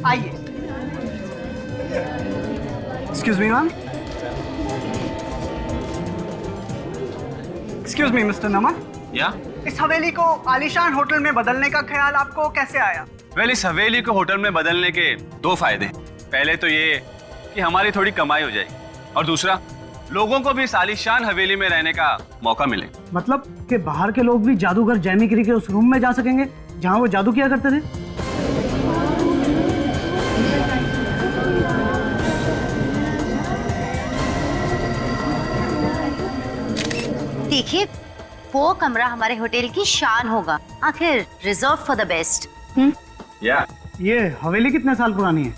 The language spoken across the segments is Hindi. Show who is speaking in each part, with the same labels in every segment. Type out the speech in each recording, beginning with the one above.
Speaker 1: आइए। Excuse me ma'am. Excuse me mister Naman.
Speaker 2: Yeah?
Speaker 1: इस हवेली को आलीशान होटल में बदलने का ख्याल आपको कैसे आया?
Speaker 2: वेल, इस हवेली को होटल में बदलने के दो फायदे। पहले तो ये कि हमारी थोड़ी कमाई हो जाएगी, और दूसरा, लोगों को भी इस आलीशान हवेली में रहने का मौका मिले।
Speaker 1: मतलब कि बाहर के लोग भी जादूगर जैमिगिरी के उस रूम में जा सकेंगे जहां वो जादू किया करते थे?
Speaker 3: देखिए, वो कमरा हमारे होटल की शान होगा। आखिर रिजर्व फॉर द बेस्ट।
Speaker 2: या?
Speaker 1: ये हवेली कितने साल पुरानी है?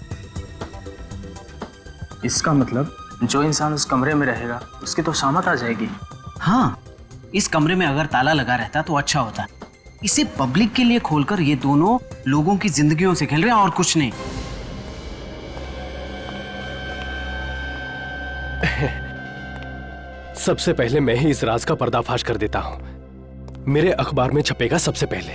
Speaker 4: इसका मतलब जो इंसान उस कमरे में रहेगा उसकी तो शामत आ जाएगी।
Speaker 5: हाँ, इस कमरे में अगर ताला लगा रहता तो अच्छा होता। इसे पब्लिक के लिए खोलकर ये दोनों लोगों की जिंदगियों से खेल रहे हैं और कुछ नहीं।
Speaker 6: सबसे पहले मैं ही इस राज का पर्दाफाश कर देता हूं। मेरे अखबार में छपेगा सबसे पहले।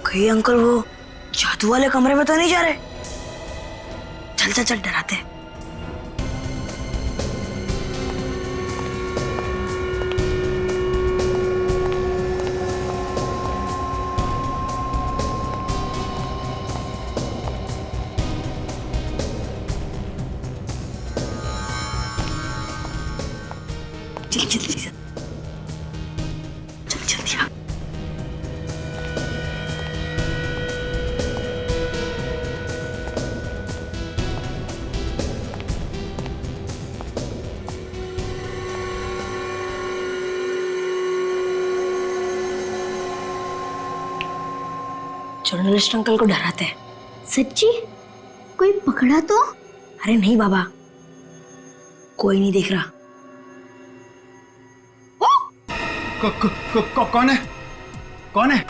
Speaker 7: कहीं अंकल वो जादू वाले कमरे में तो नहीं जा रहे? चल चल चल, डराते हैं। चल जल्दी से, चल जल्दी आ। जर्नलिस्ट अंकल को डराते हैं।
Speaker 8: सच्ची? कोई पकड़ा तो?
Speaker 7: अरे नहीं बाबा, कोई नहीं देख रहा।
Speaker 1: कौन है? कौन है?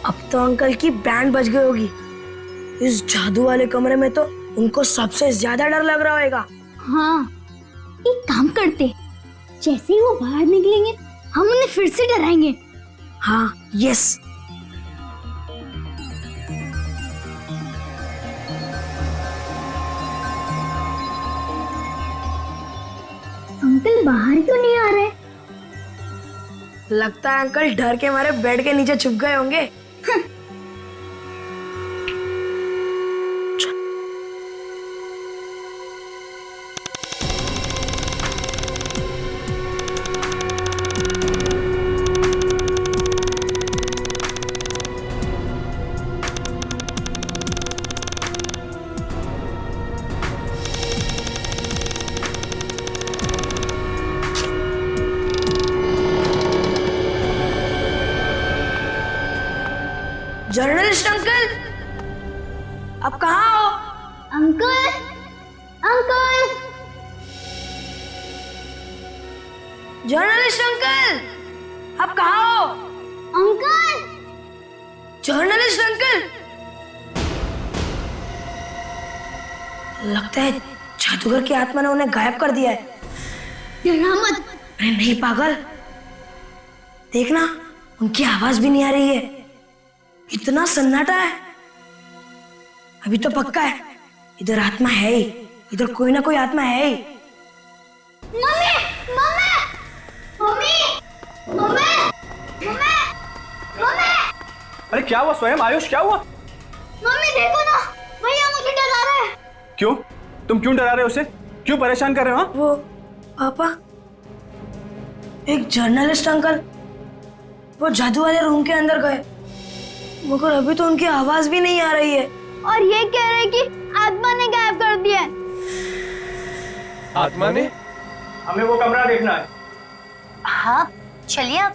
Speaker 7: अब तो अंकल की बैंड बज गई होगी। इस जादू वाले कमरे में तो उनको सबसे ज्यादा डर लग रहा होगा।
Speaker 8: हाँ, एक काम करते, जैसे ही वो बाहर निकलेंगे हम उन्हें फिर से डराएंगे।
Speaker 7: हाँ, यस।
Speaker 8: अंकल बाहर क्यों नहीं आ रहे?
Speaker 7: लगता है अंकल डर के मारे बेड के नीचे छुप गए होंगे। जर्नलिस्ट अंकल, आप कहाँ हो?
Speaker 8: अंकल, अंकल,
Speaker 7: जर्नलिस्ट अंकल, आप कहाँ हो?
Speaker 8: Uncle,
Speaker 7: journalist uncle. लगता है जादूगर की आत्मा ने उन्हें गायब कर दिया है।
Speaker 8: डरा मत।
Speaker 7: अरे नहीं पागल, देखना उनकी आवाज भी नहीं आ रही है। इतना सन्नाटा है। अभी तो पक्का है इधर आत्मा है ही, इधर कोई ना कोई आत्मा है ही।
Speaker 8: Mummy, mummy, mummy, mummy, mummy, mummy.
Speaker 2: अरे क्या हुआ स्वयं? आयुष, क्या हुआ?
Speaker 8: मम्मी देखो ना, भैया मुझे डरा रहे हैं।
Speaker 2: क्यों? तुम क्यों डरा रहे हो उसे? क्यों परेशान कर रहे हो? हाँ?
Speaker 7: वो पापा, एक जर्नलिस्ट अंकल वो जादू वाले रूम के अंदर गए, मगर अभी तो उनकी आवाज भी नहीं आ रही है।
Speaker 8: और ये कह रहे कि आत्मा ने गायब कर दिया है।
Speaker 6: आत्मा ने?
Speaker 1: हमें वो कमरा देखना है।
Speaker 3: हाँ चलिए आप।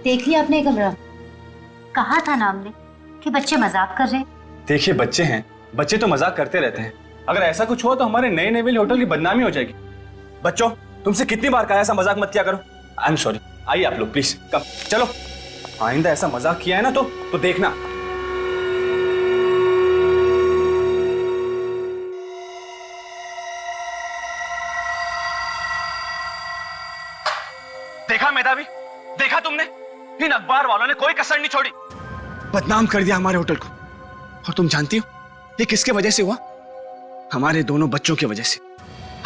Speaker 3: देख लिया आपने कमरा? कहा था ना हमने कि बच्चे मजाक कर रहे हैं।
Speaker 2: देखिए बच्चे हैं, बच्चे तो मजाक करते रहते हैं। अगर ऐसा कुछ हुआ तो हमारे नए नेवल होटल की बदनामी हो जाएगी। बच्चों, तुमसे कितनी बार कहा ऐसा मजाक मत किया करो। I am sorry. आइए आप लोग प्लीज, कम चलो। आइंदा ऐसा मजाक किया है ना तो देखना। देखा मेधावी, देखा तुमने? इन अखबार वालों ने कोई कसर नहीं छोड़ी, बदनाम कर दिया हमारे होटल को। और तुम जानती हो ये किसके वजह से हुआ? हमारे दोनों बच्चों की वजह से,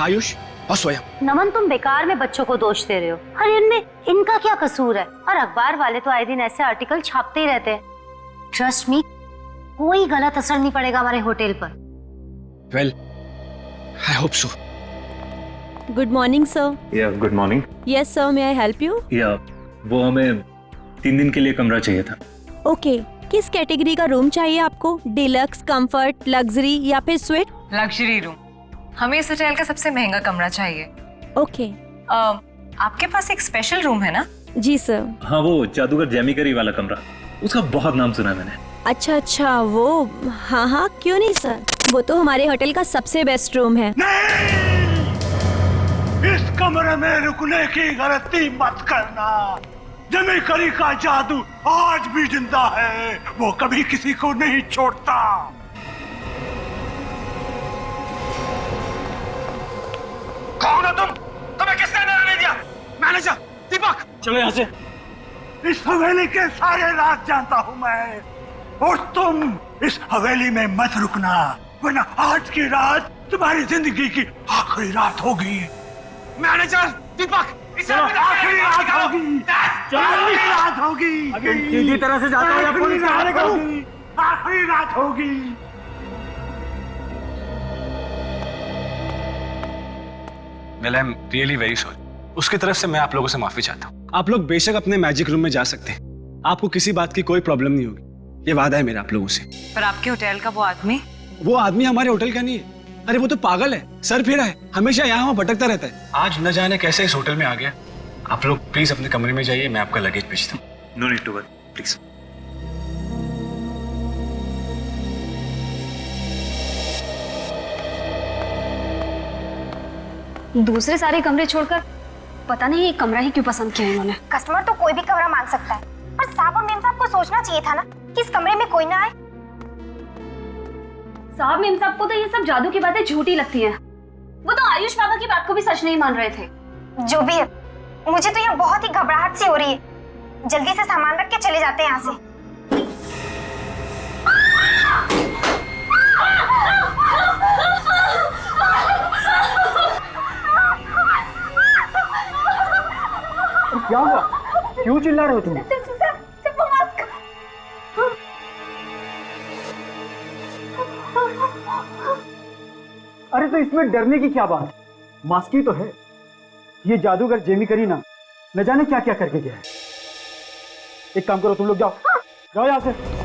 Speaker 2: आयुष और स्वयं।
Speaker 3: नमन, तुम बेकार में बच्चों को दोष दे रहे हो। अरे इनमें इनका क्या कसूर है? और अखबार वाले तो आए दिन ऐसे आर्टिकल छापते ही रहते हैं। ट्रस्ट मी, कोई गलत असर नहीं पड़ेगा हमारे होटल पर।
Speaker 2: Well, I hope so.
Speaker 9: Good morning sir.
Speaker 10: Yeah good morning.
Speaker 9: Yes sir, may I help you?
Speaker 10: या वो हमें 3 दिन के लिए कमरा चाहिए था।
Speaker 9: ओके, किस कैटेगरी का रूम चाहिए आपको? डिलक्स, कंफर्ट, लग्जरी या फिर स्वीट?
Speaker 11: Luxury room. हमें इस होटल का सबसे महंगा कमरा चाहिए।
Speaker 9: ओके।
Speaker 11: आपके पास एक स्पेशल रूम है ना?
Speaker 9: जी सर।
Speaker 10: हाँ, वो जादूगर जेमी करी वाला कमरा, उसका बहुत नाम सुना है मैंने।
Speaker 9: अच्छा अच्छा, वो हाँ हाँ, क्यों नहीं सर, वो तो हमारे होटल का सबसे बेस्ट रूम है।
Speaker 1: इस कमरे में रुकने की गलती मत करना। जेमी करी का जादू आज भी जिंदा है, वो कभी किसी को नहीं छोड़ता।
Speaker 2: कौन हो तुम? तुम्हें किसने डरने दिया? मैनेजर दीपक,
Speaker 10: चलो यहाँ से।
Speaker 1: इस हवेली के सारे राज जानता हूँ मैं, और तुम इस हवेली में मत रुकना, वरना आज की रात तुम्हारी जिंदगी की आखिरी रात होगी।
Speaker 2: मैनेजर दीपक, इसे
Speaker 1: आखिरी रात होगी, आखिरी रात होगी। सीधी तरह से जाता है, पुलिस होगी, आखिरी रात होगी।
Speaker 2: Well, I am really very sorry. उसकी तरफ से मैं आप लोगों से माफी चाहता हूँ। आप लोग बेशक अपने मैजिक रूम में जा सकते हैं, आपको किसी बात की कोई प्रॉब्लम नहीं होगी, ये वादा है मेरा आप लोगों से।
Speaker 11: पर आपके होटल का
Speaker 2: वो आदमी हमारे होटल का नहीं है। अरे वो तो पागल है, सर फेरा है, हमेशा यहाँ वहाँ भटकता रहता है। आज न जाने कैसे इस होटल में आ गया। आप लोग प्लीज अपने कमरे में जाइए, मैं आपका लगेज भेजता हूँ।
Speaker 10: No need to worry, please.
Speaker 8: दूसरे सारे कमरे छोड़कर पता नहीं ये कमरा ही क्यों पसंद किया इन्होंने।
Speaker 12: कस्टमर तो कोई भी कमरा मांग सकता है, पर साहब और मेम साहब को सोचना चाहिए था ना कि इस कमरे में कोई ना आए।
Speaker 8: साहब मेम साहब को तो ये सब जादू की बातें झूठी लगती हैं। वो तो आयुष बाबा की बात को भी सच नहीं मान रहे थे।
Speaker 12: जो भी है, मुझे तो यहाँ बहुत ही घबराहट सी हो रही है। जल्दी से सामान रख के चले जाते हैं यहाँ से।
Speaker 1: क्या हुआ? क्यों चिल्ला रहे हो तुम? अरे तो इसमें डरने की क्या बात? मास्क ही तो है। ये जादूगर जेमी करी ना, न जाने क्या क्या करके गया है। एक काम करो, तुम लोग जाओ, जाओ यहाँ से।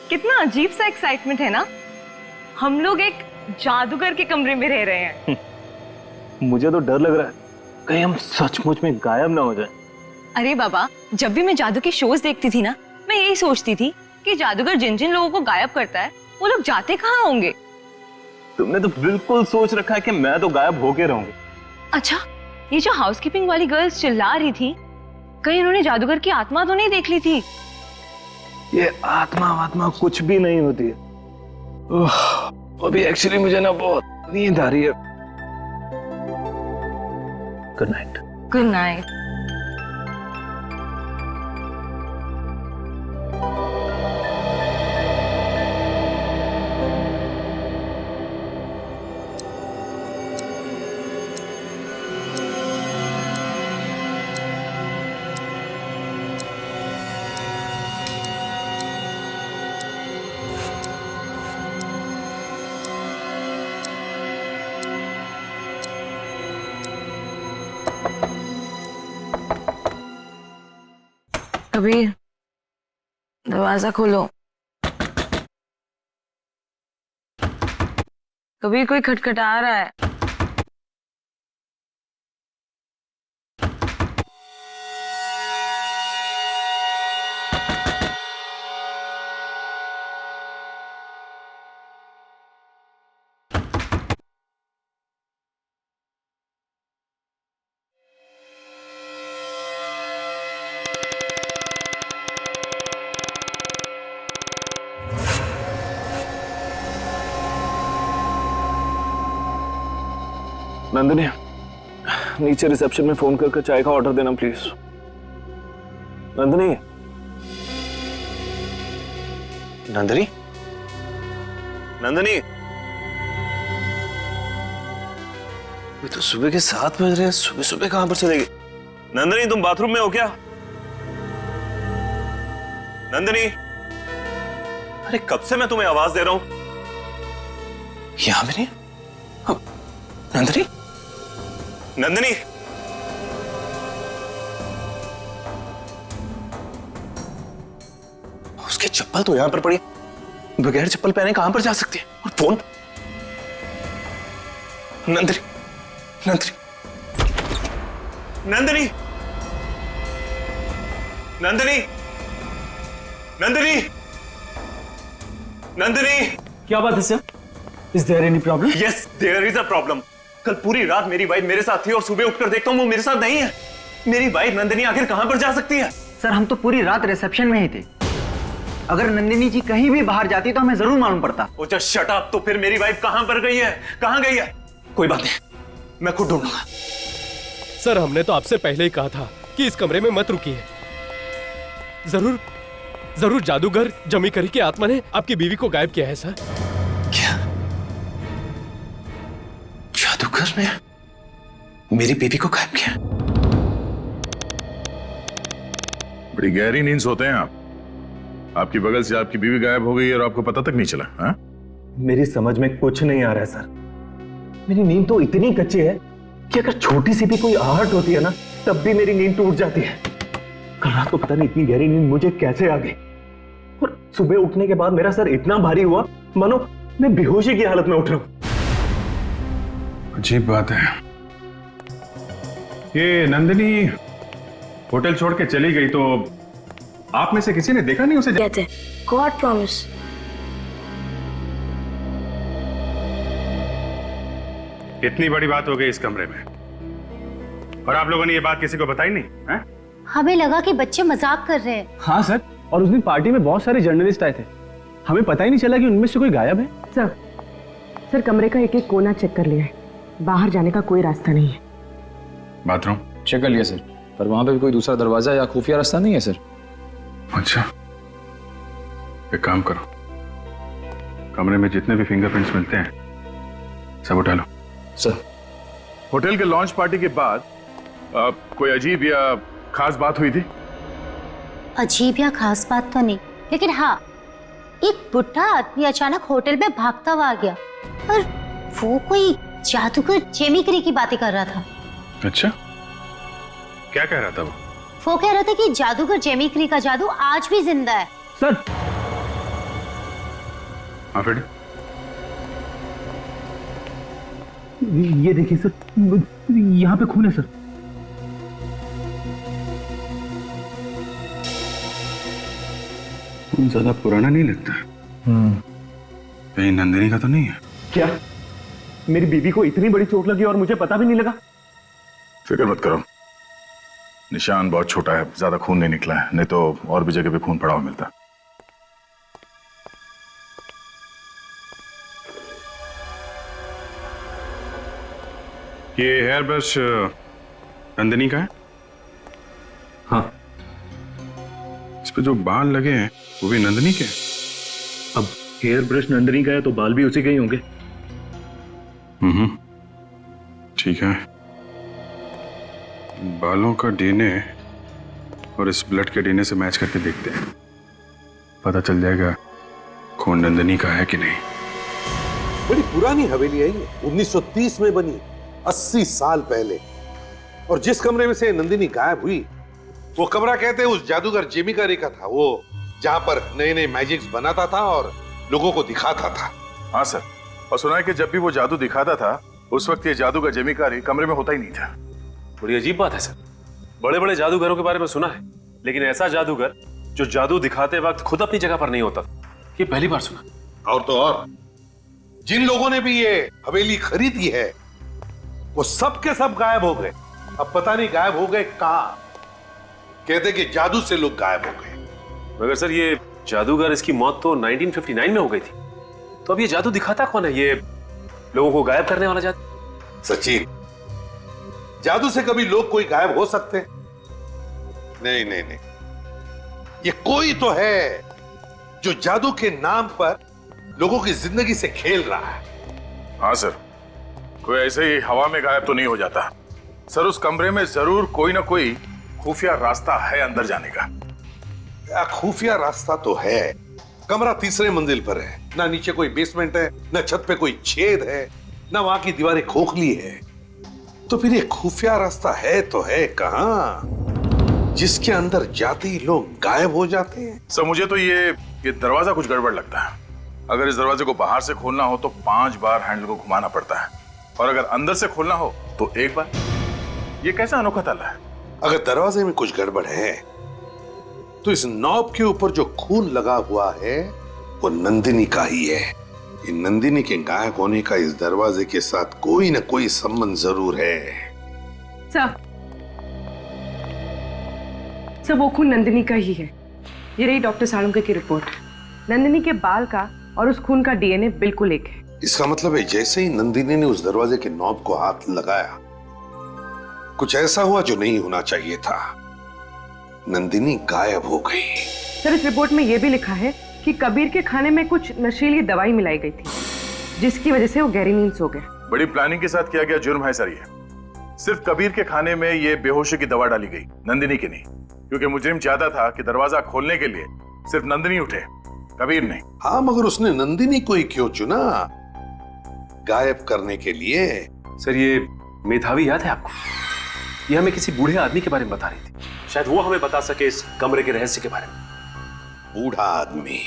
Speaker 11: कितना अजीब सा एक्साइटमेंट है ना। हम लोग एक जादूगर के कमरे में रह रहे हैं।
Speaker 10: मुझे तो डर लग रहा है कहीं हम सचमुच में गायब ना हो जाए।
Speaker 11: अरे बाबा, जब भी मैं जादू के शोज देखती थी ना, मैं यही सोचती थी कि जादूगर जिन जिन लोगों को गायब करता है वो लोग जाते कहाँ होंगे।
Speaker 10: तुमने तो बिल्कुल सोच रखा है कि मैं तो गायब होके रहूंगी।
Speaker 11: अच्छा, ये जो हाउसकीपिंग वाली गर्ल्स चिल्ला रही थी, कहीं उन्होंने जादूगर की आत्मा तो नहीं देख ली थी?
Speaker 10: ये आत्मा कुछ भी नहीं होती है। अभी एक्चुअली मुझे ना बहुत नींद आ रही है। Good night.
Speaker 11: Good night. Kabir, दरवाजा खोलो। कबीर, कोई खटखटा रहा है।
Speaker 10: नंदिनी, नीचे रिसेप्शन में फोन करके चाय का ऑर्डर देना प्लीज। नंदिनी।
Speaker 2: नंदिनी, नंदिनी, ये तो सुबह के 7 बज रहे हैं। सुबह सुबह कहां पर चले गए? नंदिनी, तुम बाथरूम में हो क्या? नंदिनी, अरे कब से मैं तुम्हें आवाज दे रहा हूं, यहां भी नहीं। नंदिनी, नंदिनी, उसकी चप्पल तो यहां पर पड़ी, बगैर चप्पल पहने कहां पर जा सकती है? और फोन? नंदिनी, नंदिनी, नंदिनी, नंदिनी, नंदिनी, नंदिनी।
Speaker 1: क्या बात है sir? Is there any problem?
Speaker 2: Yes, there is a problem. कल पूरी रात मेरी वाइफ मेरे साथ थी और सुबह उठकर देखता हूं वो मेरे साथ नहीं है। मेरी वाइफ नंदिनी आखिर कहां पर जा सकती है?
Speaker 5: सर, हम तो पूरी रात रिसेप्शन में ही थे। अगर नंदिनी जी कहीं भी बाहर जाती तो हमें जरूर मालूम पड़ता।
Speaker 2: ओ जस्ट शट अप। तो फिर मेरी वाइफ कहां पर गई है? कहां गई है? कोई बात नहीं, मैं खुद ढूंढूंगा।
Speaker 6: सर, हमने तो आपसे पहले ही कहा था कि इस कमरे में मत रुकिए। जरूर जरूर जादूगर जमी करी की आत्मा ने आपकी बीवी को गायब किया है सर।
Speaker 2: क्या? जादूगर ने मेरी बीवी को गायब किया?
Speaker 13: बड़ी गहरी नींद सोते हैं आप। आपकी बगल से आपकी बीवी गायब हो गई और आपको पता तक नहीं चला? हाँ?
Speaker 10: मेरी समझ में कुछ नहीं आ रहा है सर। मेरी नींद तो इतनी कच्ची है कि अगर छोटी सी भी कोई आहट होती है ना, तब भी मेरी नींद टूट जाती है। कल रात को पता नहीं इतनी गहरी नींद मुझे कैसे आ गई, और सुबह उठने के बाद मेरा सर इतना भारी हुआ मानो मैं बेहोशी की हालत में उठ रहा हूं।
Speaker 13: अजीब बात है। ये नंदिनी होटल छोड़ के चली गई तो आप में से किसी ने देखा नहीं उसे?
Speaker 7: कहते गॉड प्रॉमिस।
Speaker 13: इतनी बड़ी बात हो गई इस कमरे में और आप लोगों ने ये बात किसी को बताई नहीं है?
Speaker 3: हमें लगा कि बच्चे मजाक कर रहे हैं।
Speaker 1: हाँ सर, और उस दिन पार्टी में बहुत सारे जर्नलिस्ट आए थे, हमें पता ही नहीं चला कि उनमें से कोई गायब है।
Speaker 14: सर कमरे का एक एक कोना चेक कर लिया है, बाहर जाने का कोई रास्ता नहीं है।
Speaker 13: बाथरूम
Speaker 15: चेक कर लिया सर, पर वहां पे भी कोई दूसरा दरवाजा या खुफिया रास्ता नहीं है सर।
Speaker 13: अच्छा, एक काम करो, कमरे में जितने भी फिंगरप्रिंट्स मिलते हैं सब उठा लो।
Speaker 15: सर,
Speaker 13: होटल के लॉन्च पार्टी के बाद कोई अजीब या खास बात हुई थी?
Speaker 3: अजीब या खास बात तो नहीं, लेकिन हाँ, एक बुढ़ा आदमी अचानक होटल में भागता हुआ आ गया और वो कोई जादूगर जेमी करी की बातें कर रहा था।
Speaker 13: अच्छा, क्या कह रहा था वो?
Speaker 3: वो कह रहा था कि जादूगर जेमी करी का जादू आज भी जिंदा है।
Speaker 1: सर,
Speaker 13: हाँ फिर
Speaker 1: ये देखिए सर, यहाँ पे खून है सर।
Speaker 13: खून ज्यादा पुराना नहीं लगता। कहीं नंदिनी का तो नहीं है?
Speaker 10: क्या मेरी बीवी को इतनी बड़ी चोट लगी और मुझे पता भी नहीं लगा?
Speaker 13: फिक्र मत करो, निशान बहुत छोटा है, ज्यादा खून नहीं निकला है, नहीं तो और भी जगह पे खून पड़ा हुआ मिलता। ये हेयर ब्रश नंदिनी का है?
Speaker 10: हाँ।
Speaker 13: इस पे जो बाल लगे हैं वो भी नंदिनी के?
Speaker 10: अब हेयर ब्रश नंदिनी का है तो बाल भी उसी के ही होंगे।
Speaker 13: ठीक है, बालों का डीएनए और इस ब्लड के डीएनए से मैच करके देखते हैं, पता चल जाएगा खून नंदिनी का है कि नहीं।
Speaker 16: बड़ी पुरानी हवेली है ये, 1930 में बनी, 80 साल पहले। और जिस कमरे में से नंदिनी गायब हुई वो कमरा कहते हैं उस जादूगर जेमी करी का था, वो जहां पर नए नए मैजिक्स बनाता था और लोगों को दिखाता था।
Speaker 13: हाँ सर, और सुना है कि जब भी वो जादू दिखाता था उस वक्त ये जादूगर जेमी करी कमरे में होता ही नहीं था।
Speaker 17: बड़ी अजीब बात है सर। बड़े बड़े जादूगरों के बारे में सुना है, लेकिन ऐसा जादूगर जो जादू दिखाते वक्त खुद अपनी जगह पर नहीं होता, ये पहली बार सुना।
Speaker 16: और तो और जिन लोगों ने भी ये हवेली खरीदी है वो सब के सब गायब हो गए। अब पता नहीं गायब हो गए कहां। कहते कि जादू से लोग गायब हो गए।
Speaker 17: मगर सर ये जादूगर, इसकी मौत तो 1959 में हो गई थी, तो अब ये जादू दिखाता कौन है? ये लोगों को गायब करने वाला जादू?
Speaker 16: सचिन, जादू से कभी लोग कोई गायब हो सकते? नहीं नहीं नहीं, ये कोई तो है जो जादू के नाम पर लोगों की जिंदगी से खेल रहा है।
Speaker 13: हाँ सर, कोई ऐसे ही हवा में गायब तो नहीं हो जाता सर। उस कमरे में जरूर कोई ना कोई खुफिया रास्ता है अंदर जाने का।
Speaker 16: खुफिया रास्ता तो है। कमरा तीसरे मंजिल पर है, ना नीचे कोई बेसमेंट है, ना छत पे कोई छेद है, ना वहां की दीवारें खोखली है। तो फिर ये खुफिया रास्ता है तो है कहां जिसके अंदर जाते ही लोग गायब हो जाते हैं?
Speaker 13: सर मुझे तो ये दरवाजा कुछ गड़बड़ लगता है। अगर इस दरवाजे को बाहर से खोलना हो तो 5 बार हैंडल को घुमाना पड़ता है, और अगर अंदर से खोलना हो तो 1 बार। ये कैसा अनोखा ताला है?
Speaker 16: अगर दरवाजे में कुछ गड़बड़ है तो इस नॉब के ऊपर जो खून लगा हुआ है वो नंदिनी का ही है। इन नंदिनी के गायब होने का इस दरवाजे के साथ कोई ना कोई संबंध जरूर है।
Speaker 14: सर वो खून नंदिनी का ही है। ये रही डॉक्टर साळुंके की रिपोर्ट। नंदिनी के बाल का और उस खून का डीएनए बिल्कुल एक है।
Speaker 16: इसका मतलब है जैसे ही नंदिनी ने उस दरवाजे के नॉब को हाथ लगाया कुछ ऐसा हुआ जो नहीं होना चाहिए था। नंदिनी गायब हो गई।
Speaker 14: सर इस रिपोर्ट में यह भी लिखा है कि कबीर के खाने में कुछ नशीली दवाई मिलाई गई थी, जिसकी वजह से वो गहरी नींद सो गए।
Speaker 13: बड़ी प्लानिंग के साथ किया गया जुर्म है सर ये। सिर्फ कबीर के खाने में ये बेहोशी की दवा डाली गई, नंदिनी की नहीं, क्योंकि मुजरिम चाहता था कि दरवाजा खोलने के लिए सिर्फ नंदिनी उठे, कबीर नहीं।
Speaker 16: हाँ, मगर उसने नंदिनी को ही क्यों चुना गायब करने के लिए?
Speaker 17: सर ये मेधावी याद है आपको? ये हमें किसी बूढ़े आदमी के बारे में बता रही थी, शायद वो हमें बता सके इस कमरे के रहस्य के बारे में।
Speaker 16: बूढ़ा आदमी,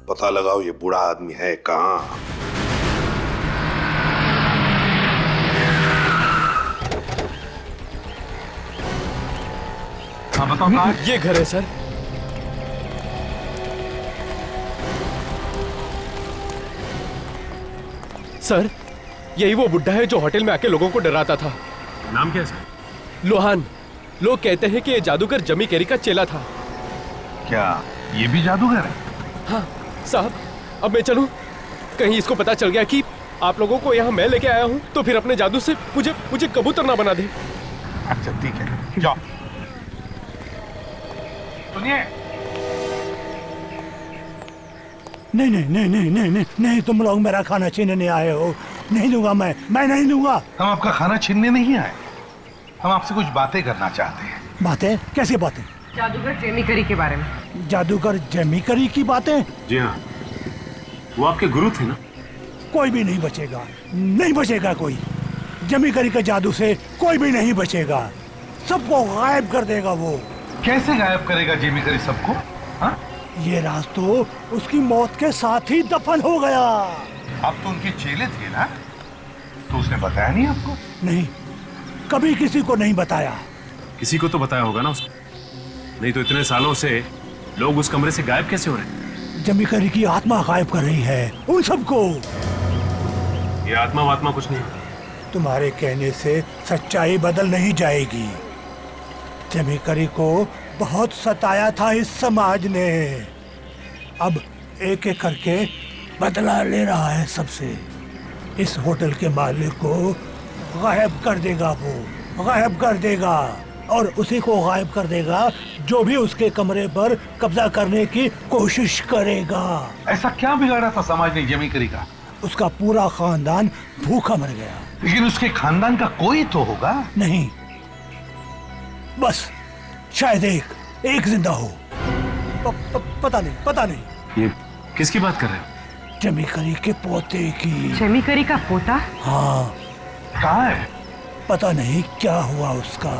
Speaker 16: पता लगाओ ये बूढ़ा आदमी है कहां।
Speaker 6: हाँ बताओ। ये घर है सर। सर यही वो बुड्ढा है जो होटल में आके लोगों को डराता था।
Speaker 17: नाम क्या है सर?
Speaker 6: लोहान। लोग कहते हैं कि ये जादूगर जमी कैरी का चेला था।
Speaker 16: क्या ये भी जादूगर है?
Speaker 6: हाँ साहब, अब मैं चलूं? कहीं इसको पता चल गया कि आप लोगों को यहाँ मैं लेके आया हूँ तो फिर अपने जादू से मुझे कबूतर ना बना दे।
Speaker 16: अच्छा ठीक है, जाओ। सुनिए,
Speaker 18: नहीं नहीं नहीं नहीं नहीं नहीं नहीं, तुम लोग मेरा खाना छीनने नहीं आए हो। नहीं दूंगा मैं नहीं दूंगा।
Speaker 16: हम आपका खाना छीनने नहीं आए, हम आपसे कुछ बातें करना चाहते हैं।
Speaker 18: बातें? कैसी बातें?
Speaker 14: जादूगर जेमी करी के बारे में।
Speaker 18: जादूगर जेमी करी की बातें?
Speaker 17: जी हाँ, वो आपके गुरु थे ना?
Speaker 18: कोई भी नहीं बचेगा, नहीं बचेगा कोई। जेमी करी के जादू से कोई भी नहीं बचेगा, सबको गायब कर देगा वो।
Speaker 16: कैसे गायब करेगा जेमी करी सबको? हाँ?
Speaker 18: ये राज तो उसकी मौत के साथ ही दफन हो गया।
Speaker 16: आप तो उनके चेले थे ना, तो उसने बताया नहीं आपको?
Speaker 18: नहीं, कभी किसी को नहीं बताया।
Speaker 17: किसी को तो बताया होगा ना उसको, नहीं तो इतने सालों से लोग उस कमरे से गायब कैसे हो रहे हैं?
Speaker 18: जेमी करी की आत्मा गायब कर रही है उन सबको।
Speaker 17: ये आत्मा वात्मा कुछ नहीं।
Speaker 18: तुम्हारे कहने से सच्चाई बदल नहीं जाएगी। जेमी करी को बहुत सताया था इस समाज ने, अब एक एक करके बदला ले रहा है सबसे। इस होटल के मालिक को गायब कर देगा वो, गायब कर देगा, और उसी को गायब कर देगा जो भी उसके कमरे पर कब्जा करने की कोशिश करेगा।
Speaker 16: ऐसा क्या बिगाड़ा था समाज ने जेमी करी का?
Speaker 18: उसका पूरा खानदान भूखा मर गया।
Speaker 16: लेकिन उसके खानदान का कोई तो होगा?
Speaker 18: नहीं, बस शायद एक जिंदा हो। पता नहीं।
Speaker 17: ये किसकी बात कर रहे हो?
Speaker 18: जेमी करी के पोते की।
Speaker 14: जेमी करी का पोता?
Speaker 18: हाँ।
Speaker 16: कहाँ है?
Speaker 18: पता नहीं क्या हुआ उसका।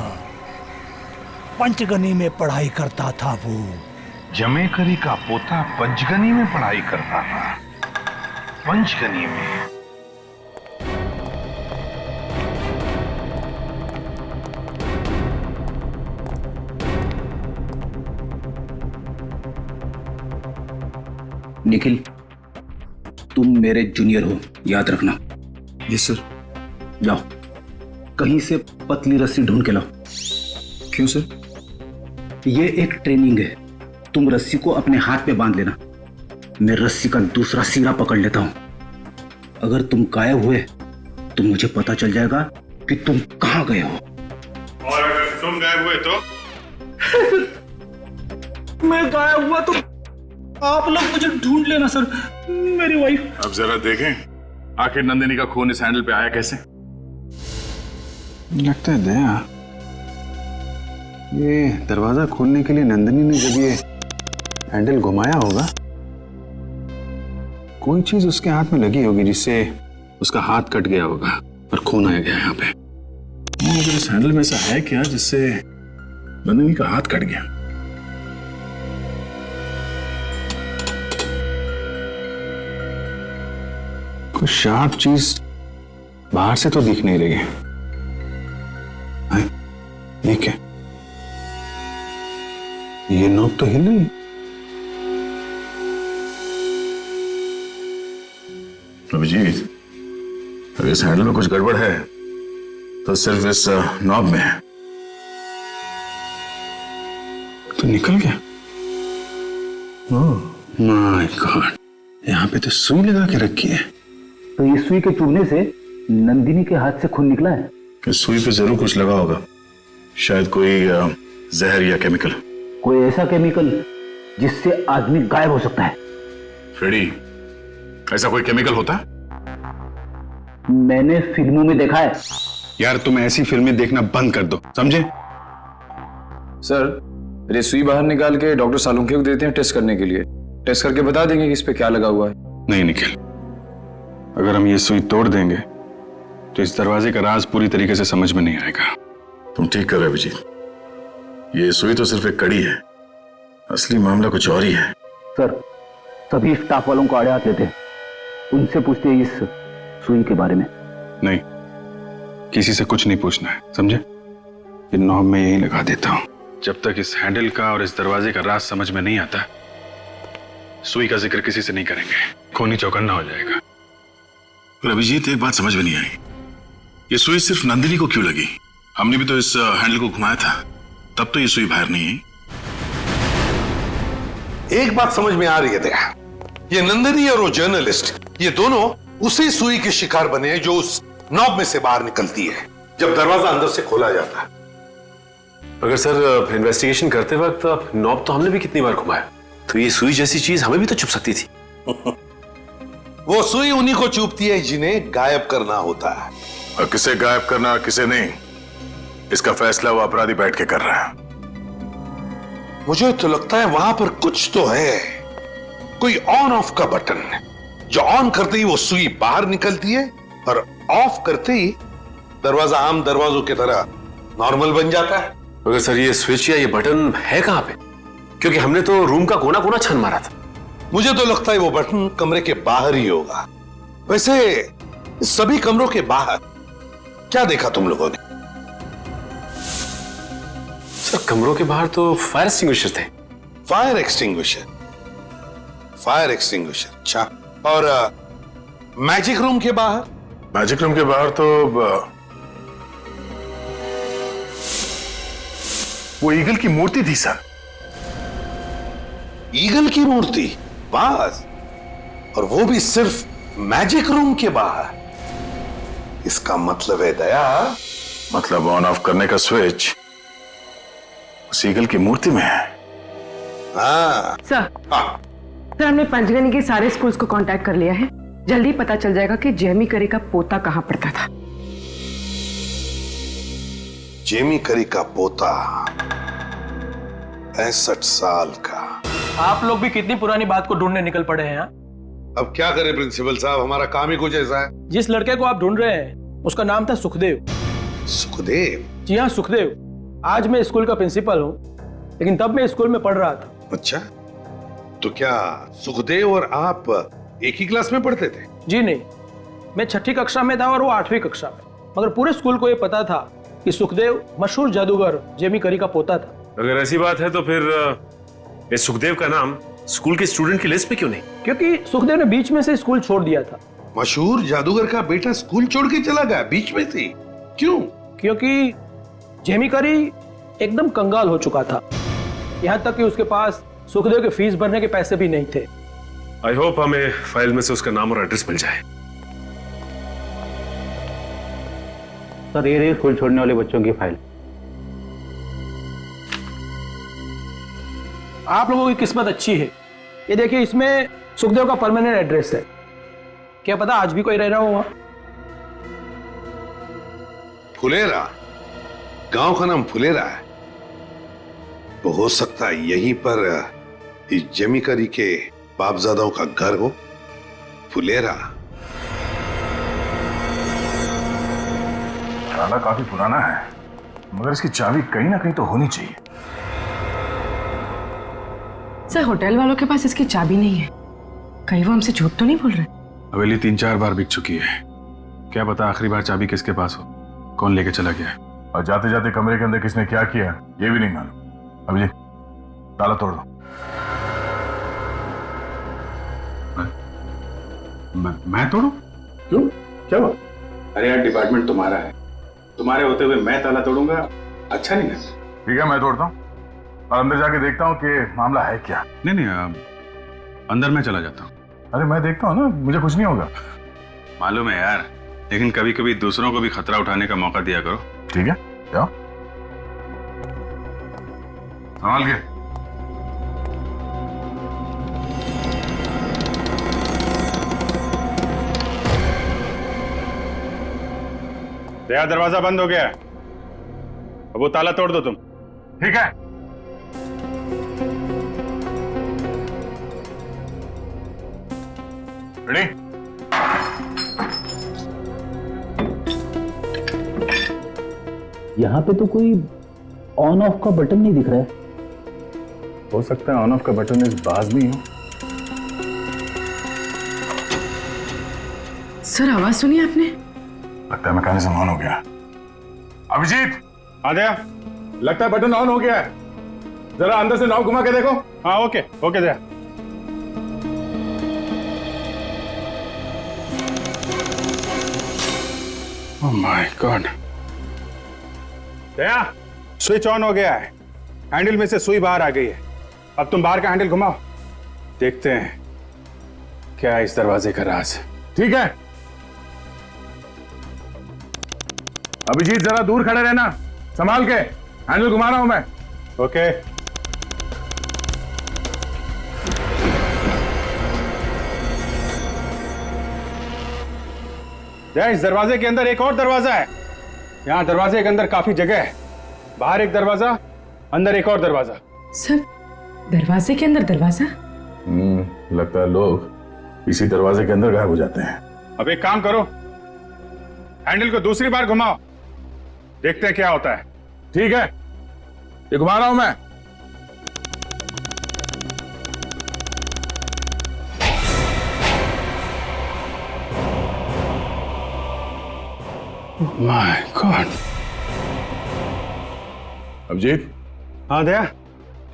Speaker 18: पंचगनी में पढ़ाई करता था वो।
Speaker 16: जमेकरी का पोता पंचगनी में पढ़ाई करता था। पंचगनी में?
Speaker 5: निखिल, तुम मेरे जूनियर हो, याद रखना।
Speaker 2: Yes sir.
Speaker 5: जाओ, कहीं से पतली रस्सी ढूंढ के लाओ।
Speaker 2: क्यों सर?
Speaker 5: ये एक ट्रेनिंग है, तुम रस्सी को अपने हाथ पे बांध लेना, मैं रस्सी का दूसरा सिरा पकड़ लेता हूं। अगर तुम गायब हुए तो मुझे पता चल जाएगा कि तुम कहां गए हो।
Speaker 13: और अगर तुम गायब हुए तो?
Speaker 5: मैं गायब हुआ तो आप लोग मुझे ढूंढ लेना सर, मेरी वाइफ।
Speaker 13: अब जरा देखें आखिर नंदिनी का खून इस हैंडल पे आया कैसे।
Speaker 2: लगता है दया, ये दरवाजा खोलने के लिए नंदिनी ने जब ये हैंडल घुमाया होगा, कोई चीज उसके हाथ में लगी होगी जिससे उसका हाथ कट गया होगा और खून आ गया यहाँ पे।
Speaker 13: मगर इस हैंडल में ऐसा है क्या जिससे नंदिनी का हाथ कट गया?
Speaker 2: कोई शार्प चीज बाहर से तो दिख नहीं रही है। ये क्या? ये नोक तो हिल रही।
Speaker 13: अभिजीत, अगर इस हैंडल में कुछ गड़बड़ है तो सिर्फ इस नॉब में है।
Speaker 2: तो निकल गया। ओह माय गॉड, यहाँ पे तो सुई लगा के रखी है।
Speaker 5: तो ये सुई के चुभने से नंदिनी के हाथ से खून निकला है।
Speaker 13: इस सुई पे जरूर कुछ लगा होगा, शायद कोई जहर या केमिकल।
Speaker 5: कोई ऐसा केमिकल जिससे आदमी गायब हो सकता है।
Speaker 13: फ्रेडी, ऐसा कोई केमिकल होता है?
Speaker 5: मैंने फिल्मों में देखा है।
Speaker 2: यार तुम ऐसी फिल्में देखना बंद कर दो, समझे?
Speaker 15: सर, ये सुई बाहर निकाल के डॉक्टर सालुंखे को देते हैं टेस्ट करने के लिए। टेस्ट करके बता देंगे कि इस पे क्या लगा हुआ है।
Speaker 2: नहीं निखिल, अगर हम ये सुई तोड़ देंगे तो इस दरवाजे का राज पूरी तरीके से समझ में नहीं आएगा।
Speaker 13: तुम ठीक कर रहे हो अभिजीत, ये सुई तो सिर्फ एक कड़ी है, असली मामला कुछ और ही है।
Speaker 5: सर, सभी स्टाफ वालों को आड़े हाथ लेते हैं, उनसे पूछते हैं इस सुई के बारे में।
Speaker 2: नहीं, किसी से कुछ नहीं पूछना है, समझे? ये नॉब में यही लगा देता हूं। जब तक इस हैंडल का और इस दरवाजे का राज समझ में नहीं आता, सुई का जिक्र किसी से नहीं करेंगे, खूनी चौकन्ना हो जाएगा।
Speaker 13: पर अभिजीत, एक बात समझ में नहीं आई, ये सुई सिर्फ नंदिनी को क्यों लगी? हमने भी तो इस हैंडल को घुमाया था, तब तो ये सुई बाहर नहीं आई।
Speaker 16: एक बात समझ में आ रही है दया, ये नंदिनी और वो जर्नलिस्ट, ये दोनों उसी सुई के शिकार बने हैं जो उस नॉब में से बाहर निकलती है जब दरवाजा अंदर से खोला जाता है।
Speaker 17: अगर सर इन्वेस्टिगेशन करते वक्त नॉब तो हमने भी कितनी बार घुमाया, तो ये सुई जैसी चीज हमें भी तो चुभ सकती थी।
Speaker 16: वो सुई उन्हीं को चुभती है जिन्हें गायब करना होता है।
Speaker 13: और किसे गायब करना और किसे नहीं, इसका फैसला वो अपराधी बैठ के कर रहा है।
Speaker 16: मुझे तो लगता है वहां पर कुछ तो है, कोई ऑन ऑफ का बटन जो ऑन करते ही वो सुई बाहर निकलती है और ऑफ करते ही दरवाजा आम दरवाजों की तरह नॉर्मल बन जाता है।
Speaker 17: अगर सर ये स्विच या ये बटन है कहां पे? क्योंकि हमने तो रूम का कोना कोना छान मारा था।
Speaker 16: मुझे तो लगता है वो बटन कमरे के बाहर ही होगा। वैसे सभी कमरों के बाहर क्या देखा तुम लोगों ने?
Speaker 17: सर, कमरों के बाहर तो फायर एक्सटिंग्विशर थे।
Speaker 16: Fire extinguisher? फायर एक्सटिंग्विशर, अच्छा। और मैजिक रूम के बाहर?
Speaker 13: मैजिक रूम के बाहर तो वो ईगल की मूर्ति थी सर।
Speaker 16: ईगल की मूर्ति? बस, और वो भी सिर्फ मैजिक रूम के बाहर। इसका मतलब है दया,
Speaker 13: मतलब ऑन ऑफ करने का स्विच उस ईगल की मूर्ति में है।
Speaker 16: हाँ
Speaker 14: सर, सर हमने पंचगनी के सारे स्कूल्स को कांटेक्ट कर लिया है। जल्दी पता चल जाएगा कि जेमी करी का पोता कहां पढ़ता था।
Speaker 16: जेमी करी का पोता 65 साल का।
Speaker 19: आप लोग भी कितनी पुरानी बात को ढूंढने निकल पड़े हैं।
Speaker 16: अब क्या करें प्रिंसिपल साहब, हमारा काम ही कुछ ऐसा है।
Speaker 19: जिस लड़के को आप ढूंढ रहे हैं उसका नाम था सुखदेव।
Speaker 16: सुखदेव?
Speaker 19: जी हाँ, सुखदेव। आज मैं स्कूल का प्रिंसिपल हूँ, लेकिन तब मैं स्कूल में पढ़ रहा था।
Speaker 16: अच्छा, तो क्या सुखदेव और आप एक ही क्लास में पढ़ते थे?
Speaker 19: जी नहीं, मैं 6ठी कक्षा में था और वो 8वीं कक्षा में। मगर पूरे स्कूल को ये पता था कि सुखदेव मशहूर जादूगर जेमी करी का पोता था।
Speaker 17: अगर ऐसी बात है तो फिर इस सुखदेव का नाम स्कूल के स्टूडेंट की लिस्ट पे क्यों नहीं?
Speaker 19: क्योंकि सुखदेव ने बीच में से स्कूल छोड़ दिया था।
Speaker 16: मशहूर जादूगर का बेटा स्कूल छोड़ के चला गया बीच में से? क्यों?
Speaker 19: क्योंकि जेमी करी एकदम कंगाल हो चुका था, यहाँ तक कि उसके पास सुखदेव के फीस भरने के पैसे भी नहीं थे।
Speaker 17: आई होप हमें फाइल में से उसका नाम और एड्रेस मिल जाए।
Speaker 5: सर, ये रही स्कूल छोड़ने वाले बच्चों की फाइल।
Speaker 19: आप लोगों की किस्मत अच्छी है। ये देखिए, इसमें सुखदेव का परमानेंट एड्रेस है। क्या पता आज भी कोई रह रहा हो वहां।
Speaker 16: फुलेरा, गांव का नाम फुलेरा है, तो हो सकता है यहीं पर इस जेमी करी के बापजादाओं का घर हो। फुलेरा
Speaker 13: ताला काफी पुराना है, मगर इसकी चाबी कहीं ना कहीं तो होनी चाहिए।
Speaker 14: सर, होटल वालों के पास इसकी चाबी नहीं है। कहीं वो हमसे झूठ तो नहीं बोल रहे?
Speaker 13: हवेली 3-4 बार बिक चुकी है, क्या पता आखिरी बार चाबी किसके पास हो, कौन लेके चला गया है, और जाते जाते कमरे के अंदर किसने क्या किया ये भी नहीं मालूम। अभी ताला तोड़ दो। मैं तोड़ू?
Speaker 10: क्यों, क्या हुआ? अरे यार, डिपार्टमेंट तुम्हारा है, तुम्हारे होते हुए मैं ताला तोड़ूंगा, अच्छा नहीं लगता।
Speaker 13: ठीक है, मैं तोड़ता हूँ और अंदर जाके देखता हूँ कि मामला है क्या।
Speaker 2: नहीं, अंदर मैं चला जाता हूँ।
Speaker 13: अरे मैं देखता हूँ ना, मुझे कुछ नहीं होगा।
Speaker 2: मालूम है यार, लेकिन कभी कभी दूसरों को भी खतरा उठाने का मौका दिया करो।
Speaker 13: ठीक है, जाओ संभाल के।
Speaker 2: दया, दरवाजा बंद हो गया है, अब वो ताला तोड़ दो तुम।
Speaker 13: ठीक है। रेडी?
Speaker 5: यहाँ पे तो कोई ऑन ऑफ का बटन नहीं दिख रहा है।
Speaker 13: हो सकता है ऑन ऑफ का बटन इस बाज नहीं हो।
Speaker 14: सर, आवाज सुनी आपने?
Speaker 13: लगता है मैकेनिज्म ऑन हो गया। अभिजीत,
Speaker 2: आ गया।
Speaker 13: लगता है बटन ऑन हो गया है, जरा अंदर से नॉब घुमा के देखो।
Speaker 2: हाँ, okay okay Daya. Oh my God, Daya, switch on हो गया है, हैंडल में से सुई बाहर आ गई है। अब तुम बाहर का हैंडल घुमाओ, देखते हैं क्या है इस दरवाजे का राज।
Speaker 13: ठीक है अभिजीत, जरा दूर खड़े रहना, संभाल के, हैंडल घुमा रहा हूं मैं।
Speaker 2: ओके। इस दरवाजे के अंदर एक और दरवाजा है। यहाँ दरवाजे के अंदर काफी जगह है, बाहर एक दरवाजा, अंदर एक और दरवाजा।
Speaker 14: सर, दरवाजे के अंदर दरवाजा?
Speaker 13: लगता है लोग इसी दरवाजे के अंदर गायब हो जाते हैं।
Speaker 2: अब एक काम करो, हैंडल को दूसरी बार घुमाओ, देखते हैं क्या होता है।
Speaker 13: ठीक है, ये घुमा रहा हूं मैं।
Speaker 2: My god.
Speaker 13: अभिजीत।
Speaker 2: हाँ दया,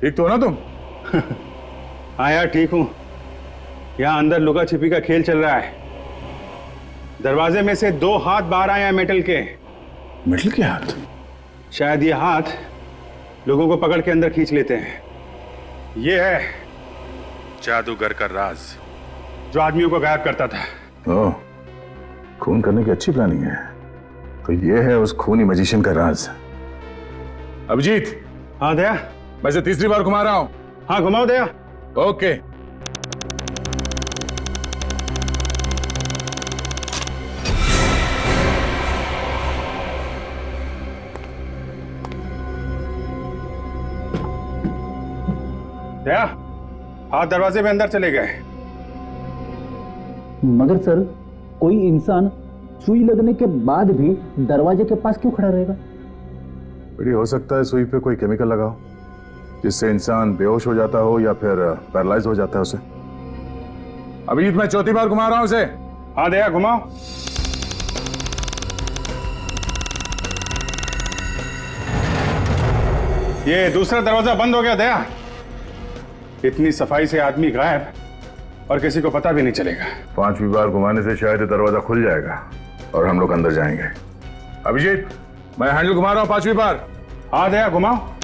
Speaker 13: ठीक तो हो ना तुम?
Speaker 2: हाँ यार, ठीक हूं। यहाँ अंदर लुका छिपी का खेल चल रहा है। दरवाजे में से 2 हाथ बाहर आए हैं मेटल के।
Speaker 13: मेटल के हाथ?
Speaker 2: शायद ये हाथ लोगों को पकड़ के अंदर खींच लेते हैं। ये है जादूगर का राज, जो आदमियों को गायब करता था।
Speaker 13: ओह, खून करने की अच्छी प्लानिंग है। तो ये है उस खूनी मैजिशियन का राज। अभिजीत।
Speaker 2: हाँ दया।
Speaker 13: मैं इसे तीसरी बार घुमा रहा हूं।
Speaker 2: हाँ घुमाओ दया।
Speaker 13: ओके।
Speaker 2: दया, हाथ दरवाजे में अंदर चले गए।
Speaker 5: मगर सर, कोई इंसान सुई लगने के बाद भी दरवाजे के पास क्यों खड़ा रहेगा?
Speaker 13: बेटी हो सकता है सुई पे कोई केमिकल लगा हो जिससे इंसान बेहोश हो जाता हो या फिर पैरालाइज हो जाता है उसे। अभिजीत मैं चौथी बार घुमा रहा हूं उसे। हाँ दया घुमाओ। ये दूसरा दरवाजा बंद हो गया दया। इतनी सफाई से आदमी गायब और किसी को पता भी नहीं चलेगा। 5वीं बार घुमाने से शायद दरवाजा खुल जाएगा और हम लोग अंदर जाएंगे। अभिजीत मैं हैंडल घुमा रहा हूं 5वीं बार। हाँ दया घुमाओ।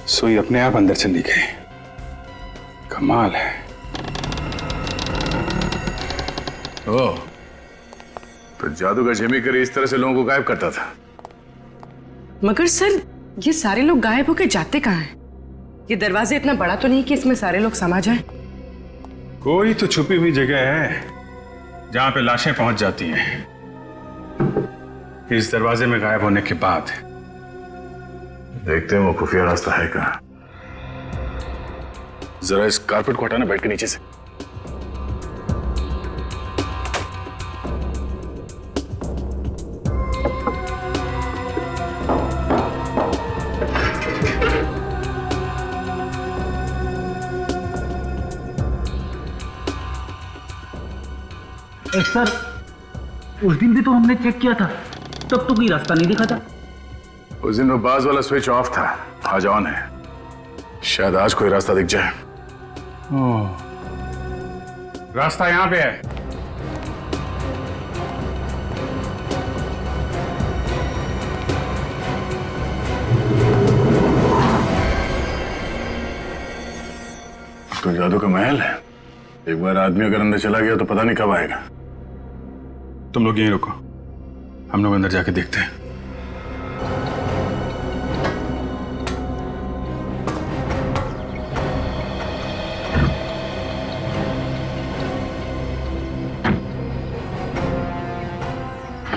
Speaker 13: सुई अपने आप अंदर चली गई। कमाल है। ओह, तो जादूगर जेमी करी इस तरह से लोगों को गायब करता था।
Speaker 14: मगर सर ये सारे लोग गायब होकर जाते कहाँ हैं? ये दरवाजा इतना बड़ा तो नहीं कि इसमें सारे लोग समा जाएं?
Speaker 13: कोई तो छुपी हुई जगह है जहां पे लाशें पहुंच जाती हैं। इस दरवाजे में गायब होने के बाद देखते हैं वो खुफिया रास्ता है कहां। जरा इस कारपेट को हटाना बेड के नीचे से।
Speaker 5: सर उस दिन भी तो हमने चेक किया था, तब तो कोई रास्ता नहीं दिखा था।
Speaker 13: उस दिन वो बाज वाला स्विच ऑफ था, आज ऑन है। शायद आज कोई रास्ता दिख जाए। रास्ता यहां पे है। तो जादू का महल है। एक बार आदमी अगर अंदर चला गया तो पता नहीं कब आएगा। तुम लोग यहीं रुको, हम लोग अंदर जाके देखते हैं।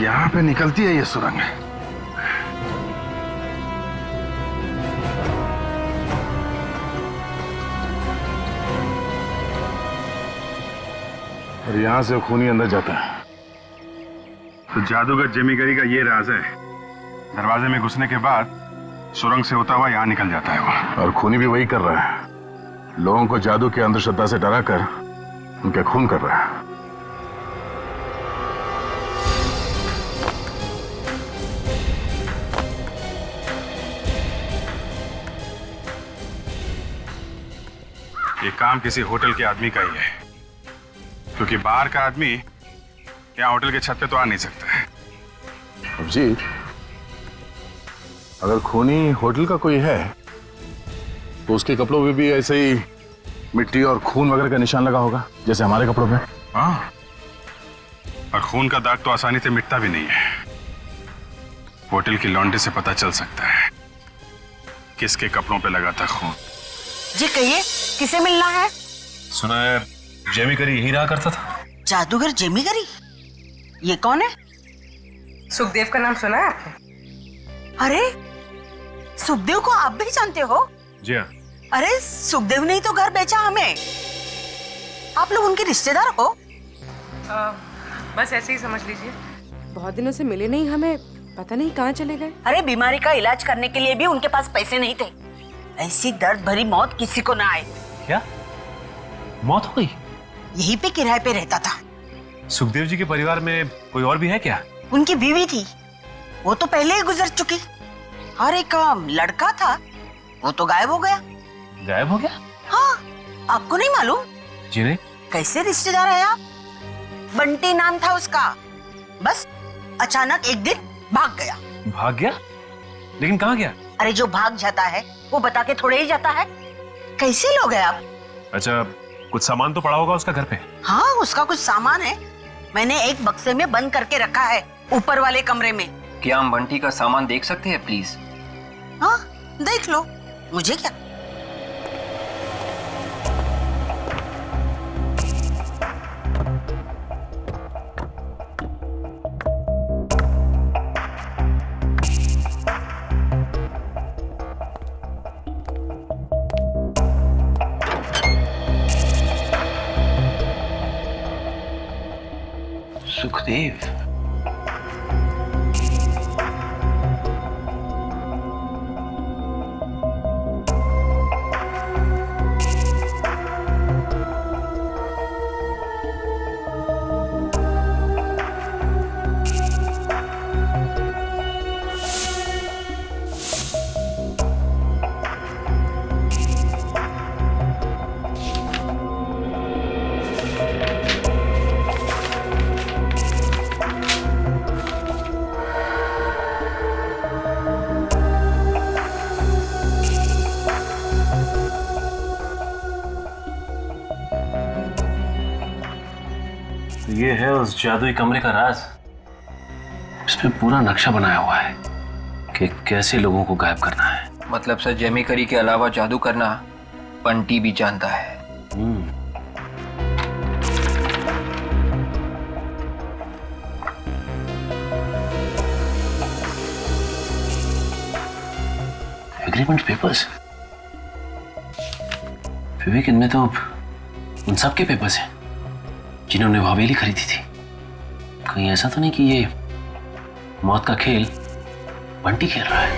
Speaker 13: यहां पे निकलती है ये सुरंग। और यहां से खूनी अंदर जाता है। तो जादूगर जेमी करी का ये राज है। दरवाजे में घुसने के बाद सुरंग से होता हुआ यहां निकल जाता है वो। और खूनी भी वही कर रहा है। लोगों को जादू के अंधश्रद्धा से डरा कर उनका खून कर रहा है। ये काम किसी होटल के आदमी का ही है, क्योंकि बाहर का आदमी यहाँ होटल के छत पे तो आ नहीं सकता है। अभिजीत, अगर खूनी होटल का कोई है तो उसके कपड़ों पे भी ऐसे ही मिट्टी और खून वगैरह का निशान लगा होगा जैसे हमारे कपड़ों पे। हाँ, और खून का दाग तो आसानी से मिटता भी नहीं है। होटल की लॉन्ड्री से पता चल सकता है किसके कपड़ों पे लगा था खून।
Speaker 20: जी कहिए, किसे मिलना है?
Speaker 17: सुना है जेमी करी यही रहा करता था।
Speaker 20: जादूगर जेमी करी? ये कौन है?
Speaker 14: सुखदेव का नाम सुना है आपने?
Speaker 20: अरे सुखदेव को आप भी जानते हो?
Speaker 17: जी हाँ।
Speaker 20: अरे सुखदेव ने ही तो घर बेचा हमें। आप लोग उनके रिश्तेदार हो?
Speaker 14: बस ऐसे ही समझ लीजिए। बहुत दिनों से मिले नहीं, हमें पता नहीं कहाँ चले गए।
Speaker 20: अरे बीमारी का इलाज करने के लिए भी उनके पास पैसे नहीं थे। ऐसी दर्द भरी मौत किसी को ना आए।
Speaker 17: क्या मौत हो गई?
Speaker 20: यहीं पे किराए पे रहता था।
Speaker 17: सुखदेव जी के परिवार में कोई और भी है क्या?
Speaker 20: उनकी बीवी थी, वो तो पहले ही गुजर चुकी। और एक लड़का था, वो तो गायब हो गया।
Speaker 17: गायब हो गया?
Speaker 20: हाँ, आपको नहीं मालूम?
Speaker 17: जी नहीं।
Speaker 20: कैसे रिश्तेदार है आप? बंटी नाम था उसका। बस अचानक एक दिन भाग गया।
Speaker 17: भाग गया? लेकिन कहाँ गया?
Speaker 20: अरे जो भाग जाता है वो बता के थोड़े ही जाता है। कैसे लोग हैं आप?
Speaker 17: अच्छा, कुछ सामान तो पड़ा होगा उसका घर पे?
Speaker 20: हाँ, उसका कुछ सामान है। मैंने एक बक्से में बंद करके रखा है ऊपर वाले कमरे में।
Speaker 21: क्या हम बंटी का सामान देख सकते हैं प्लीज?
Speaker 20: हाँ देख लो, मुझे क्या।
Speaker 15: देव।
Speaker 17: ये है उस जादुई कमरे का राज। इसमें पूरा नक्शा बनाया हुआ है कि कैसे लोगों को गायब करना है।
Speaker 21: मतलब सर जेमी करी के अलावा जादू करना बंटी भी जानता है।
Speaker 17: एग्रीमेंट पेपर्स, विवेक, इनमें तो उन सब के पेपर्स हैं जिन्होंने वो हवेली खरीदी थी। कहीं ऐसा तो नहीं कि ये मौत का खेल बंटी खेल रहा है?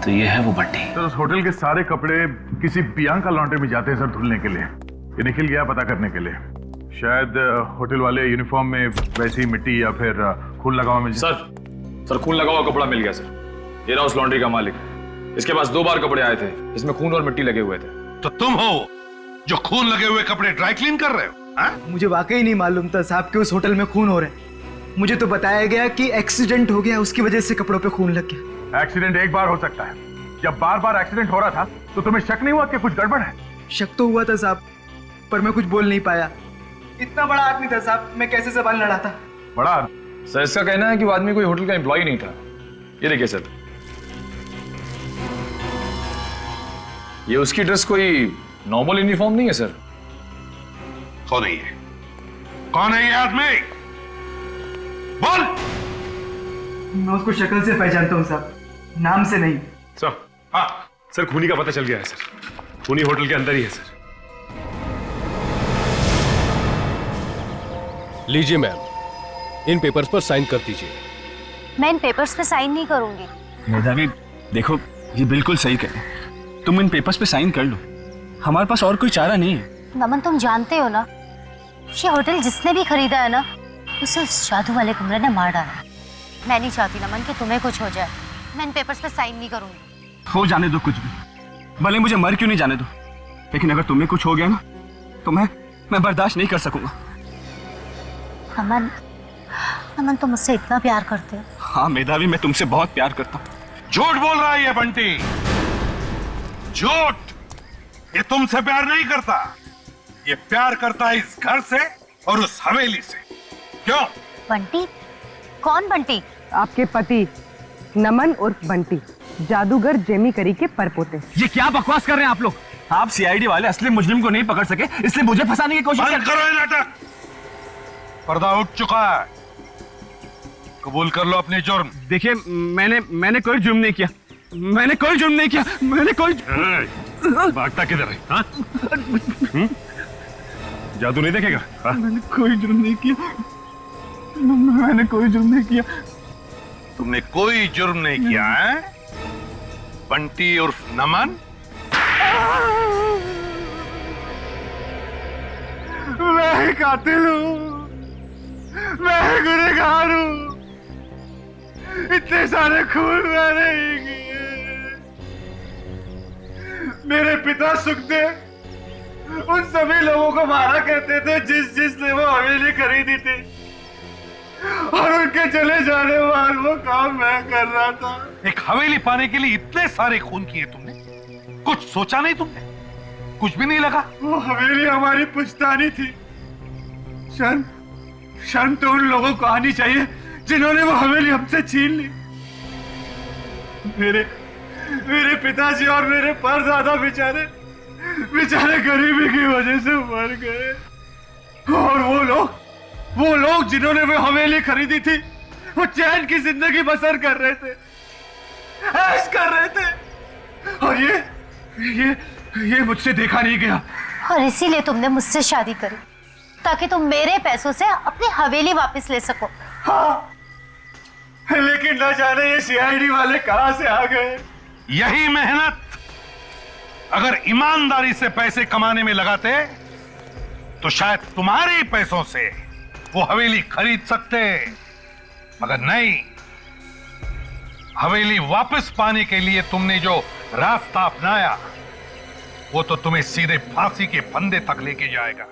Speaker 17: तो ये है वो बंटी।
Speaker 13: सर उस होटल के सारे कपड़े किसी बियांका लॉन्ड्री में जाते हैं सर धुलने के लिए। ये निखिल गया पता करने के लिए। शायद होटल वाले यूनिफॉर्म में वैसी मिट्टी या फिर खून लगा हुआ मिल जाए।
Speaker 15: सर खून लगा हुआ कपड़ा मिल गया सर। ये रहा उस लॉन्ड्री का मालिक। इसके पास 2 बार कपड़े आए थे, इसमें खून और मिट्टी लगे हुए थे।
Speaker 16: तो तुम हो जो खून लगे हुए कपड़े ड्राई क्लीन कर रहे हो?
Speaker 1: मुझे वाकई नहीं मालूम था साहब कि उस होटल में खून हो रहा है। मुझे तो बताया गया कि एक्सीडेंट हो गया, उसकी वजह से कपड़ों पे खून लग गया।
Speaker 13: एक्सीडेंट एक बार हो सकता है, जब बार बार एक्सीडेंट हो रहा था तो तुम्हें शक नहीं हुआ कि कुछ गड़बड़ है?
Speaker 1: शक तो हुआ था साहब, पर मैं कुछ बोल नहीं पाया। इतना बड़ा आदमी था साहब, मैं कैसे जबान लड़ाता।
Speaker 13: बड़ा
Speaker 15: सर इसका कहना है कि वो आदमी कोई होटल का एम्प्लॉय नहीं था। ये देखिए सर, ये उसकी ड्रेस कोई नॉर्मल यूनिफॉर्म नहीं है सर।
Speaker 16: कौन है ये? कौन है ये आदमी? बोल।
Speaker 1: मैं उसको शक्ल से पहचानता हूँ साहब, नाम से नहीं।
Speaker 17: सर हाँ सर, खूनी का पता चल गया है सर। खूनी होटल के अंदर ही है सर।
Speaker 6: लीजिए मैम, इन पेपर्स पर साइन कर दीजिए।
Speaker 3: मैं इन पेपर्स पे साइन नहीं करूंगी।
Speaker 2: मेधावी देखो, ये बिल्कुल सही कह रहे हैं। तुम इन पेपर्स पे साइन कर लो, हमारे पास और कोई चारा नहीं है।
Speaker 3: नमन, तुम जानते हो ना, ये होटल जिसने भी खरीदा है ना, उसे उस जादू वाले कमरे ने मार डाला। मैं नहीं चाहती नमन कि तुम्हें कुछ हो जाए। मैं इन पेपर्स पे साइन नहीं करूंगी।
Speaker 2: हो जाने दो कुछ भी, भले मुझे मर क्यों नहीं जाने दो, लेकिन अगर तुम्हें कुछ हो गया ना तो मैं बर्दाश्त नहीं कर सकूंगा।
Speaker 3: नमन, नमन तुम मुझसे इतना प्यार करते हो?
Speaker 2: हाँ मेधावी, मैं तुमसे बहुत प्यार करता हूँ।
Speaker 16: झूठ बोल रहा है ये बंटी, झूठ। ये तुमसे प्यार नहीं करता, ये प्यार करता है इस घर से और उस हवेली से। क्यों?
Speaker 3: बंटी? कौन बंटी?
Speaker 14: आपके पति नमन उर्फ बंटी, जादूगर जेमी करी के परपोते।
Speaker 2: ये क्या बकवास कर रहे हैं आप लोग? आप सीआईडी वाले असली मुजरिम को नहीं पकड़ सके, इसलिए मुझे फंसाने की कोशिश
Speaker 16: बंद करो ये नाटक। पर्दा उठ चुका है, कबूल कर लो अपने जुर्म।
Speaker 2: देखिए, मैंने कोई जुर्म नहीं किया। मैंने कोई जुर्म नहीं किया। मैंने कोई
Speaker 17: भागता किधर है? हाँ? जादू नहीं देखेगा? हाँ?
Speaker 2: मैंने कोई जुर्म नहीं किया। मैंने कोई जुर्म नहीं किया।
Speaker 16: तुमने कोई जुर्म नहीं किया है? बंटी उर्फ नमन?
Speaker 2: मैं कातिल हूँ, मैं गुनहगार हूँ। इतने सारे खून मैंने ही किए। मेरे पिता सुखदेव उन सभी लोगों को मारा करते थे जिसने वो हवेली खरीदी थी, और उनके चले जाने बाद वो काम मैं कर रहा था।
Speaker 16: एक हवेली पाने के लिए इतने सारे खून किए तुमने, कुछ सोचा नहीं तुमने? कुछ भी नहीं लगा?
Speaker 2: वो हवेली हमारी पुश्तैनी थी। शर्म तो उन लोगों को आनी चाहिए जिन्होंने वो हवेली हमसे छीन ली। मेरे पिताजी और मेरे परदादा बेचारे गरीबी की वजह से मर गए, और वो लोग जिन्होंने वो हवेली खरीदी थी, वो चैन की जिंदगी बसर कर रहे थे, ऐश कर रहे थे, और ये मुझसे देखा नहीं गया।
Speaker 3: और इसीलिए तुमने मुझसे शादी करी ताकि तुम मेरे पैसों से अपनी हवेली वापस ले सको।
Speaker 13: हाँ, लेकिन न जाने ये सीआईडी वाले कहां से आ गए। यही मेहनत अगर ईमानदारी से पैसे कमाने में लगाते तो शायद तुम्हारे ही पैसों से वो हवेली खरीद सकते, मगर नहीं। हवेली वापस पाने के लिए तुमने जो रास्ता अपनाया वो तो तुम्हें सीधे फांसी के फंदे तक लेके जाएगा।